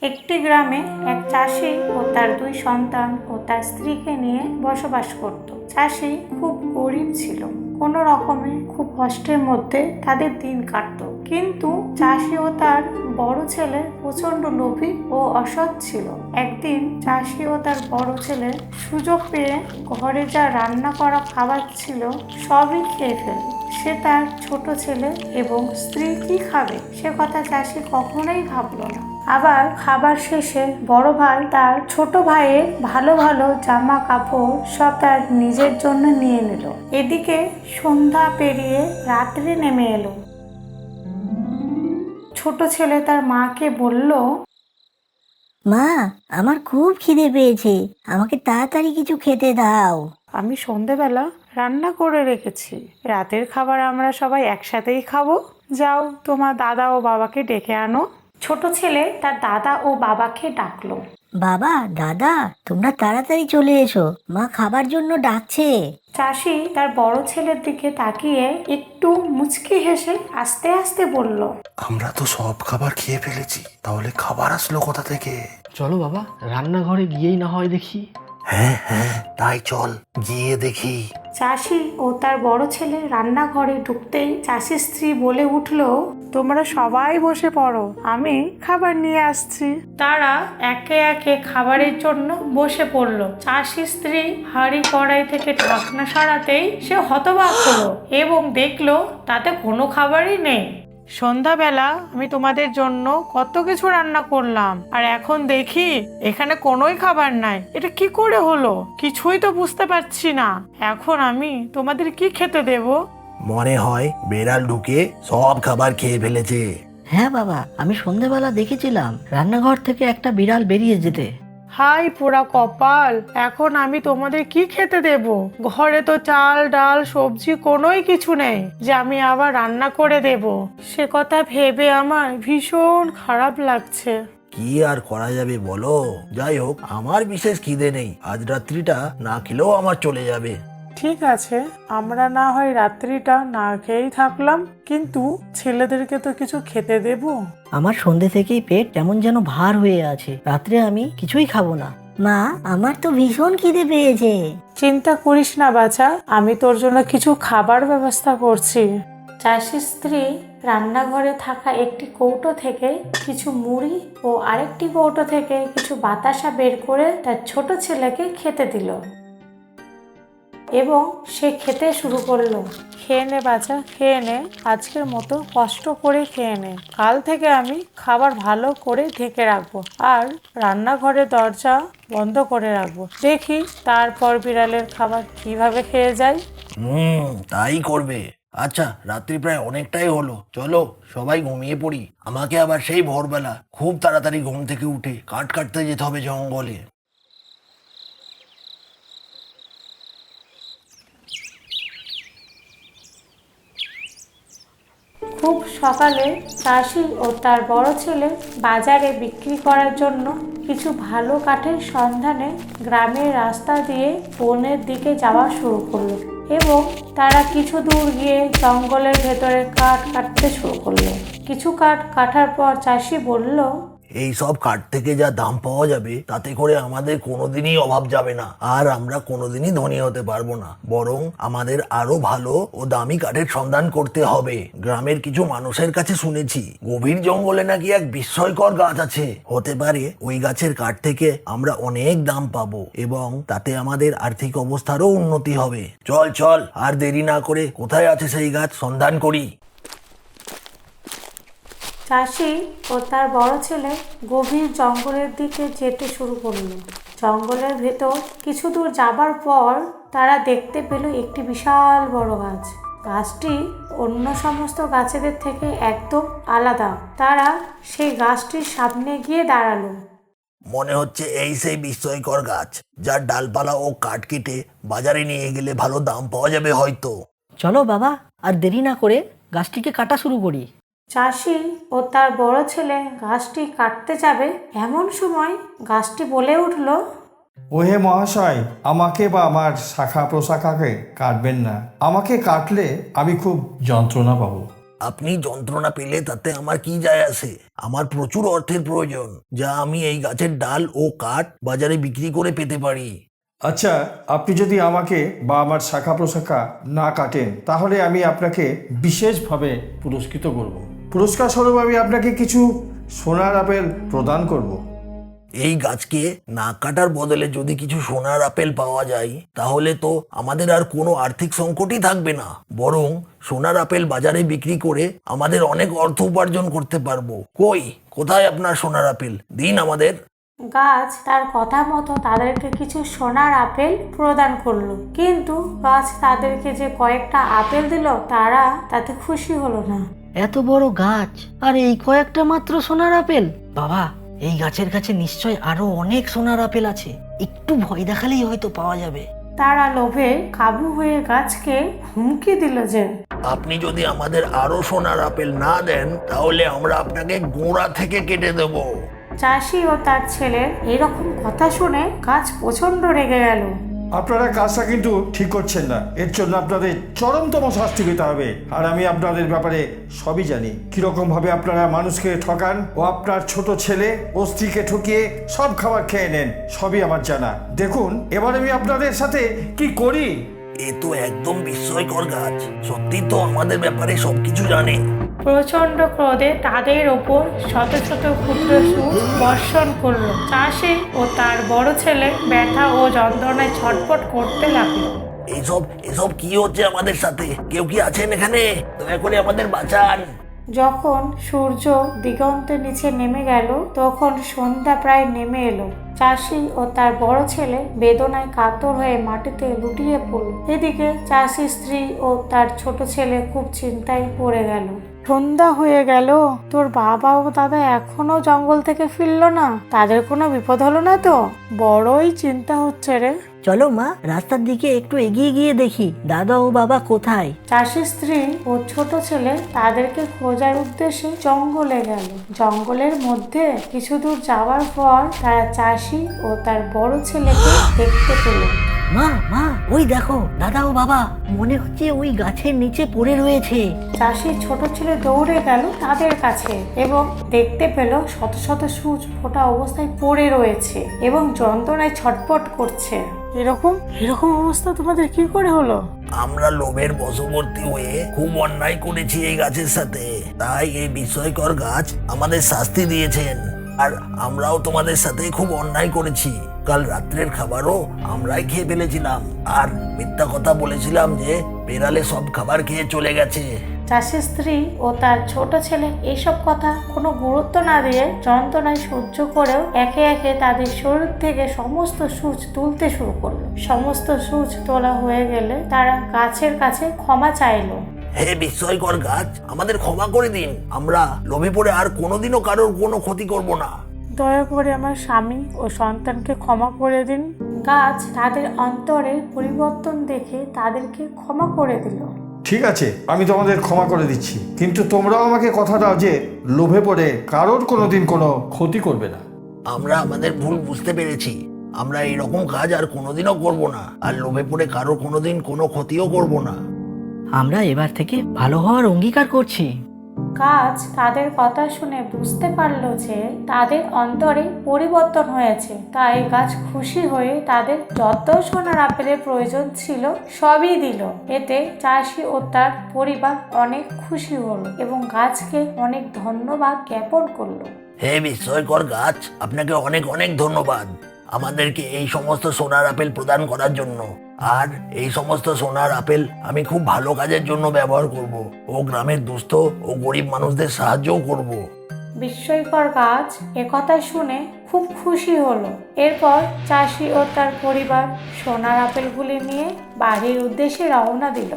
একটি গ্রামে এক চাষি ও তার দুই সন্তান ও তার স্ত্রীকে নিয়ে বসবাস করত। চাষি খুব গরিব ছিল, কোনো রকমে খুব কষ্টের মধ্যে তাদের দিন কাটত। কিন্তু চাষি ও তার বড় ছেলে প্রচন্ড লোভী ও অসৎ ছিল। একদিন চাষি ও তার বড় ছেলে সুযোগ পেয়ে ঘরে যা রান্না করা খাবার ছিল সবই খেয়ে ফেলল। সে তার ছোট ছেলে এবং স্ত্রী কি খাবে সে কথা চাষি কখনোই ভাবলো না। আবার খাবার শেষে বড় ভাই তার ছোট ভাইয়ের ভালো ভালো জামা কাপড় সব তার নিজের জন্য নিয়ে নিল। এদিকে সন্ধ্যা পেরিয়ে রাত্রি নেমে এলো। ছোট ছেলে তার মাকে বলল, মা, আমার খুব খিদে পেয়েছে, আমাকে তাড়াতাড়ি কিছু খেতে দাও। আমি সন্ধেবেলা রান্না করে রেখেছি, রাতের খাবার আমরা সবাই একসাথেই খাবো। যাও তোমার দাদা ও বাবাকে ডেকে আনো। ছোট ছেলে তার দাদা ও বাবাকে ডাকলো। বাবা, দাদা, তোমরা তাড়াতাড়ি চলে এসো, মা খাবার জন্য ডাকছে। চাষি তার বড় ছেলের দিকে তাকিয়ে একটু মুচকি হেসে আস্তে আস্তে বলল, আমরা তো সব খাবার খেয়ে ফেলেছি, তাহলে খাবার আসলো কোথা থেকে? চলো বাবা, রান্নাঘরে গিয়েই না হয় দেখি। হ্যাঁ হ্যাঁ, তাই চল গিয়ে দেখি। চাষি ও তার বড় ছেলে রান্নাঘরে ঢুকতেই চাষির স্ত্রী বলে উঠল, তোমরা সবাই বসে পড়ো, আমি খাবার নিয়ে আসছি। তারা একে একে খাবারের জন্য বসে পড়ল। চাষির স্ত্রী হাঁড়ি কড়াই থেকে ঢাকনা সরাতেই সে হতবাক হলো এবং দেখলো তাতে কোনো খাবারই নেই। সন্ধ্যাবেলা আমি তোমাদের জন্য কত কিছু রান্না করলাম, আর এখন দেখি এখানে কোনোই খাবার নাই। এটা কি করে হলো কিছুই তো বুঝতে পারছি না। এখন আমি তোমাদের কি খেতে দেব? মনে হয় বেড়াল ঢুকে সব খাবার খেয়ে ফেলেছে। হ্যাঁ বাবা, আমি সন্ধ্যেবেলা দেখেছিলাম রান্নাঘর থেকে একটা বিড়াল বেরিয়ে যেতে। হাই পোড়া কপাল, এখন আমি তোমাদের কি খেতে দেব? ঘরে তো চাল ডাল সবজি কোনোই কিছু নেই যে আমি আবার রান্না করে দেব। সে কথা ভেবে আমার ভীষণ খারাপ লাগছে। কি আর করা যাবে বলো? যাই হোক, আমার বিশেষ খিদে নেই, আজ রাত্রিটা না খেলেও আমার চলে যাবে। ঠিক আছে, আমরা না হয় রাত্রিটা না খেয়েই থাকলাম, কিন্তু ছেলেদেরকে তো কিছু খেতে দেব। আমার সন্ধ্যে থেকেই পেট কেমন যেন ভার হয়ে আছে, রাত্রে আমি কিছুই খাবো না। মা, আমার তো ভীষণ খিদে পেয়েছে। চিন্তা করিস না বাছা, আমি তোর জন্য কিছু খাবার ব্যবস্থা করছি। চাষির স্ত্রী রান্নাঘরে থাকা একটি কৌটো থেকে কিছু মুড়ি ও আরেকটি কৌটো থেকে কিছু বাতাসা বের করে তার ছোট ছেলেকে খেতে দিল এবং সে খেতে শুরু করলো। খেয়ে নে বাচ্চা, খেয়ে নে, আজকের মতো কষ্ট করে খেয়ে নে। কাল থেকে আমি খাবার ভালো করে ঢেকে রাখবো আর রান্নাঘরের দরজা বন্ধ করে রাখবো। দেখি তারপর বিড়ালের খাবার কিভাবে খেয়ে যায়। তাই করবে। আচ্ছা, রাত্রি প্রায় অনেকটাই হলো, চলো সবাই ঘুমিয়ে পড়ি। আমাকে আবার সেই ভোরবেলা খুব তাড়াতাড়ি ঘুম থেকে উঠে কাঠ কাটতে যেতে হবে জঙ্গলে। খুব সকালে চাষি ও তার বড় ছেলে বাজারে বিক্রি করার জন্য কিছু ভালো কাঠের সন্ধানে গ্রামের রাস্তা দিয়ে বনের দিকে যাওয়া শুরু করলো এবং তারা কিছু দূর গিয়ে জঙ্গলের ভেতরে কাঠ কাটতে শুরু করলো। কিছু কাঠ কাটার পর চাষি বলল, এই সব কাঠ থেকে যা দাম পাওয়া যাবে তাতে করে আমাদের কোনোদিনই অভাব যাবে না, আর আমরা কোনোদিনই ধনী হতে পারবো না। বরং আমাদের আরো ভালো ও দামি কাঠের সন্ধান করতে হবে। গ্রামের কিছু মানুষের কাছে শুনেছি গভীর জঙ্গলে নাকি এক বিস্ময়কর গাছ আছে। হতে পারে ওই গাছের কাঠ থেকে আমরা অনেক দাম পাবো এবং তাতে আমাদের আর্থিক অবস্থারও উন্নতি হবে। চল চল, আর দেরি না করে কোথায় আছে সেই গাছ সন্ধান করি। চাষি ও তার বড় ছেলে গভীর জঙ্গলের দিকে যেতে শুরু করলো। জঙ্গলের ভেতর কিছু দূর যাবার পর তারা দেখতে পেল একটি বিশাল বড় গাছ। গাছটি অন্য সমস্ত গাছেদের থেকে একদম আলাদা। তারা সেই গাছটির সামনে গিয়ে দাঁড়ালো। মনে হচ্ছে এই সেই বিস্ময়কর গাছ, যার ডালপালা ও কাঠ কেটে বাজারে নিয়ে গেলে ভালো দাম পাওয়া যাবে হয়তো। চলো বাবা, আর দেরি না করে গাছটিকে কাটা শুরু করি। চাষি ও তার বড় ছেলে গাছটি কাটতে যাবে, এমন সময় গাছটি বলে উঠল, ওহে মহাশয়, আমাকে বা আমার শাখা প্রশাখাকে কাটবেন না। আমাকে কাটলে আমি খুব যন্ত্রণা পাবো। আপনি যন্ত্রণা পেলে তাতে আমার কি যায় আসে? আমার প্রচুর অর্থের প্রয়োজন, যা আমি এই গাছের ডাল ও কাঠ বাজারে বিক্রি করে পেতে পারি। আচ্ছা, আপনি যদি আমাকে বা আমার শাখা প্রশাখা না কাটেন তাহলে আমি আপনাকে বিশেষভাবে পুরস্কৃত করব। পুরস্কার স্বরূপ আমি আপনাকে কিছু সোনার আপেল প্রদান করব। এই গাছকে না কাটার বদলে যদি কিছু সোনার আপেল পাওয়া যায় তাহলে তো আমাদের আর কোনো আর্থিক সংকটই থাকবে না, বরং সোনার আপেল বাজারে বিক্রি করে আমাদের অনেক অর্থ উপার্জন করতে পারবো। কোথায় আপনার সোনার আপেল? দিন আমাদের। গাছ তার কথা মতো তাদেরকে কিছু সোনার আপেল প্রদান করলো, কিন্তু গাছ তাদেরকে যে কয়েকটা আপেল দিল তারা তাতে খুশি হলো না। এত বড় গাছ আর এই কয়েকটা মাত্র সোনার আপেল? বাবা, এই গাছের কাছে নিশ্চয় আরো অনেক সোনার আপেল আছে, একটু ভয় দেখালেই হয়তো পাওয়া যাবে। তারা লোভে কাবু হয়ে গাছকে হুমকি দিল যে আপনি যদি আমাদের আরো সোনার আপেল না দেন তাহলে আমরা আপনাকে গোড়া থেকে কেটে দেব। চাষি ও তার ছেলের এরকম কথা শুনে গাছ প্রচন্ড রেগে গেল। আপনারা কাজটা কিন্তু ঠিক করছেন না, এর জন্য আপনাদের চরমতম শাস্তি পেতে হবে। আর আমি আপনাদের ব্যাপারে সবই জানি, কিরকম ভাবে আপনারা মানুষকে ঠকান ও আপনার ছোট ছেলে ও স্ত্রীকে ঠকিয়ে সব খাবার খেয়ে নেন, সবই আমার জানা। দেখুন এবার আমি আপনাদের সাথে কি করি। এ তো একদম বিস্ময়কর গাছ, সত্যি তো আমাদের ব্যাপারে সবকিছু জানে। প্রচন্ড ক্রোধে তাদের ওপর শত শত ক্ষুদ্র সুচ বর্ষণ করলো। চাষি ও তার বড় ছেলে ব্যথা ও যন্ত্রণায় ছটফট করতে লাগলো। এসব কি হচ্ছে আমাদের সাথে? কেউ কি আছেন এখানে? দয়া করে আমাদের বাঁচান। যখন সূর্য দিগন্তের নিচে নেমে গেল তখন সন্ধ্যা প্রায় নেমে এলো। চাষি ও তার বড় ছেলে বেদনায় কাতর হয়ে মাটিতে লুটিয়ে পড়ল। এদিকে চাষির স্ত্রী ও তার ছোট ছেলে খুব চিন্তায় পড়ে গেল। সন্ধ্যা হয়ে গেল, তোর বাবা ও দাদা এখনো জঙ্গল থেকে ফিরলো না, তাদের কোনো বিপদ হলো না তো? বড়ই চিন্তা হচ্ছে রে। চলো মা, রাস্তার দিকে একটু এগিয়ে গিয়ে দেখি দাদা ও বাবা কোথায়। চাষির স্ত্রী ও ছোট ছেলে তাদেরকে খোঁজার উদ্দেশ্যে জঙ্গলে গেল। জঙ্গলের মধ্যে কিছু দূর যাওয়ার পর তারা চাষি ও তার বড় ছেলেকে দেখতে পেল। মা মা, ওই দেখো দাদা ও বাবা, মনে হচ্ছে ওই গাছের নিচে পড়ে রয়েছে। চাষির ছোট ছেলে দৌড়ে গেল তাদের কাছে এবং দেখতে পেল শত শত সূচ ফোটা অবস্থায় পড়ে রয়েছে এবং যন্ত্রণায় ছটফট করছে। এরকম অবস্থা তোমাদের কি করে হলো? আমরা লোভের বশবর্তী হয়ে খুব অন্যায় করেছি এই গাছের সাথে, তাই এই বিস্ময়কর গাছ আমাদের শাস্তি দিয়েছেন। আর আমরাও তোমাদের সাথে খুব অন্যায় করেছি। কাল রাত্রের খাবারও আমরাই খেয়ে ফেলেছিলাম আর মিথ্যা কথা বলেছিলাম যে বেড়ালে সব খাবার খেয়ে চলে গেছে। চাষির স্ত্রী ও তার ছোট ছেলে এইসব কথা কোনো গুরুত্ব না দিয়ে যন্ত্রণায় সহ্য করেও একে একে তাদের শরীর থেকে সমস্ত সূচ তুলতে শুরু করলো। সমস্ত সূচ তোলা হয়ে গেলে তারা গাছের কাছে ক্ষমা চাইলো। হে বিস্ময়কর গাছ, আমাদের ক্ষমা করে দিন। আমরা লোভে পড়ে আর কোনোদিনও কারোর কোনো ক্ষতি করব না। দয়া করে আমার স্বামী ও সন্তানকে ক্ষমা করে দিন। গাছ তাদের অন্তরে পরিবর্তন দেখে তাদেরকে ক্ষমা করে দিল। ঠিক আছে, আমি তোমাদের ক্ষমা করে দিচ্ছি, কিন্তু তোমরাও আমাকে কথা দাও যে লোভে পড়ে কারোর কোনোদিন কোনো ক্ষতি করবে না। আমরা আমাদের ভুল বুঝতে পেরেছি। আমরা এরকম কাজ আর কোনোদিনও করব না, আর লোভে পড়ে কারোর কোনোদিন কোনো ক্ষতিও করব না। আমরা এবার থেকে ভালো হওয়ার অঙ্গীকার করছি। গাছ তাদের কথা শুনে বুঝতে পারলো যে তাদের অন্তরে পরিবর্তন হয়েছে, তাই গাছ খুশি হয়ে তাদের যত সোনার আপেলের প্রয়োজন ছিল সবই দিল। এতে চাষি ও তার পরিবার অনেক খুশি হলো এবং গাছকে অনেক ধন্যবাদ জ্ঞাপন করলো। হে বিস্ময়কর গাছ, আপনাকে অনেক অনেক ধন্যবাদ আমাদেরকে এই সমস্ত সোনার আপেল প্রদান করার জন্য। আর এই সমস্ত সোনার আপেল আমি খুব ভালো কাজের জন্য ব্যবহার করব ও গ্রামের দুস্থ ও গরিব মানুষদের সাহায্যও করব। বিস্ময়কর গাছ একথা শুনে খুব খুশি হলো। এরপর চাষি ও তার পরিবার সোনার আপেলগুলি নিয়ে বাড়ির উদ্দেশ্যে রওনা দিল।